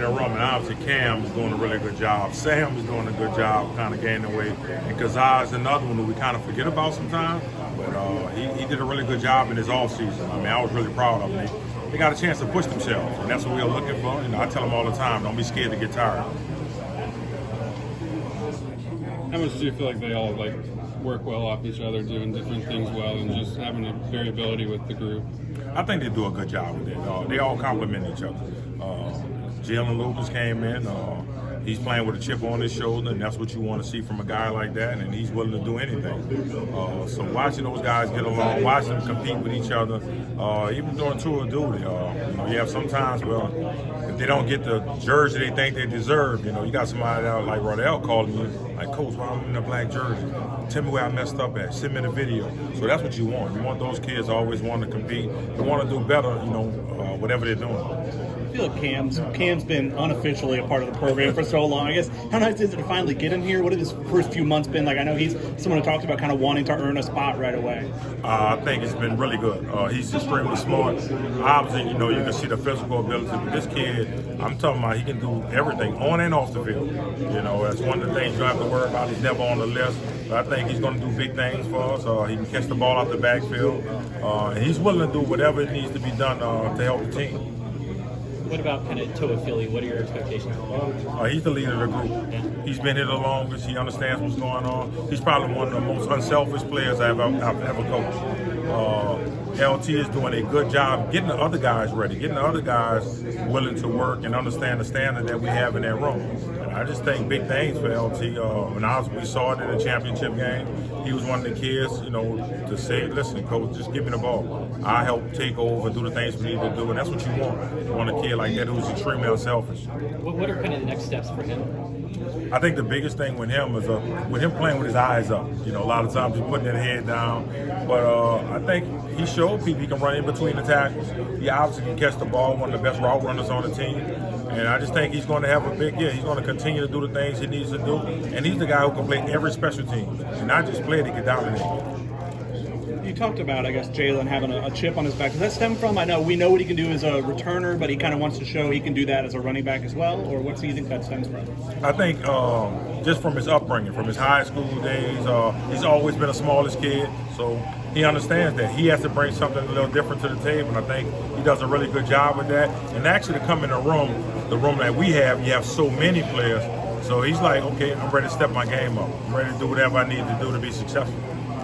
In the room, and obviously Cam is doing a really good job. Sam is doing a good job kind of gaining weight. And Kazai is another one that we kind of forget about sometimes. But he did a really good job in his offseason. I mean, I was really proud of him. They got a chance to push themselves, and that's what we're looking for. I tell them all the time, don't be scared to get tired. How much do you feel like they all work well off each other, doing different things well, and just having a variability with the group? I think they do a good job with it. They all complement each other. Jalen Lucas came in. He's playing with a chip on his shoulder, and that's what you want to see from a guy like that, and he's willing to do anything. So watching those guys get along, watching them compete with each other, even during tour of duty, you have sometimes, if they don't get the jersey they think they deserve, you got somebody out like Rodell calling you, like, Coach, why I'm in a black jersey? Tell me where I messed up at. Send me the video. So that's what you want. You want those kids always want to compete. They want to do better, whatever they're doing. I feel like Cam's been unofficially a part of the program for so long. I guess, how nice is it to finally get him here? What have his first few months been like? I know he's someone who talks about kind of wanting to earn a spot right away. I think it's been really good. He's extremely smart. Obviously, you can see the physical ability. But this kid, I'm talking about, he can do everything on and off the field. That's one of the things you don't have to worry about. He's never on the list. But I think he's going to do big things for us. He can catch the ball out the backfield. And he's willing to do whatever needs to be done to help the team. What about kind of Toa Philly? What are your expectations for him? He's the leader of the group. Yeah. He's been here the longest. He understands what's going on. He's probably one of the most unselfish players I've ever coached. LT is doing a good job getting the other guys ready, getting the other guys willing to work and understand the standard that we have in that room. And I just think big things for LT. We saw it in the championship game. He was one of the kids, to say, listen, Coach, just give me the ball. I help take over, do the things we need to do, and that's what you want. You want a kid like that who's extremely unselfish. What are kind of the next steps for him? I think the biggest thing with him is with him playing with his eyes up. A lot of times he's putting his head down. But I think he showed people he can run in between the tackles. He obviously can catch the ball, one of the best route runners on the team. And I just think he's going to have a big year. He's going to continue to do the things he needs to do. And he's the guy who can play every special team. And not just play, he can dominate. You talked about, I guess, Jalen having a chip on his back. Does that stem from, we know what he can do as a returner, but he kind of wants to show he can do that as a running back as well? Or what do you think that stems from? I think just from his upbringing, from his high school days, he's always been a smallest kid. So he understands that. He has to bring something a little different to the table, and I think he does a really good job with that. And actually to come in the room that we have, you have so many players. So he's like, okay, I'm ready to step my game up. I'm ready to do whatever I need to do to be successful.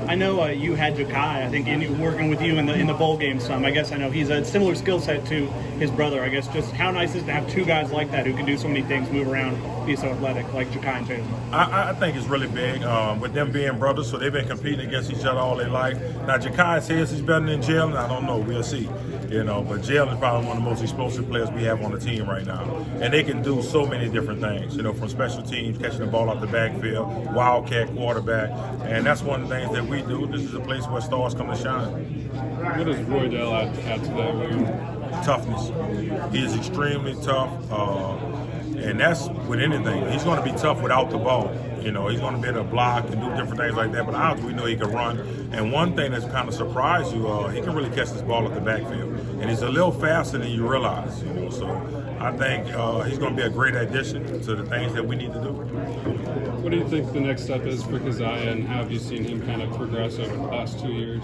I know you had Ja'Kai, I think, working with you in the bowl game some. I guess I know he's a similar skill set to his brother. I guess just how nice is it to have two guys like that who can do so many things, move around, be so athletic, like Ja'Kai and Jalen. I think it's really big with them being brothers, so they've been competing against each other all their life. Now, Ja'Kai says he's better than Jalen. I don't know. We'll see. But Jalen is probably one of the most explosive players we have on the team right now. And they can do so many different things, from special teams, catching the ball out the backfield, wildcat quarterback. And that's one of the things that we do. This is a place where stars come to shine. What does Roydell add to that? Toughness. He is extremely tough. And that's with anything. He's going to be tough without the ball. He's going to be able to block and do different things like that. But obviously, we know he can run. And one thing that's kind of surprised you, he can really catch this ball at the backfield. And he's a little faster than you realize. So I think he's going to be a great addition to the things that we need to do. What do you think the next step is for Keziah, and how have you seen him kind of progress over the past 2 years?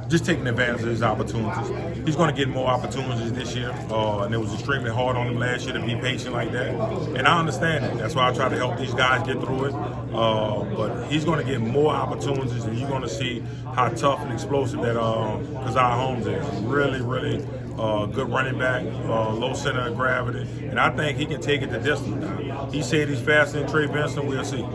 Just taking advantage of his opportunities. He's going to get more opportunities this year, and it was extremely hard on him last year to be patient like that. And I understand it. That's why I try to help these guys get through it. But he's going to get more opportunities, and you're going to see how tough and explosive that Keziah Holmes is. Really, really good running back, low center of gravity, and I think he can take it the distance. He said he's faster than Trey Benson. We'll see.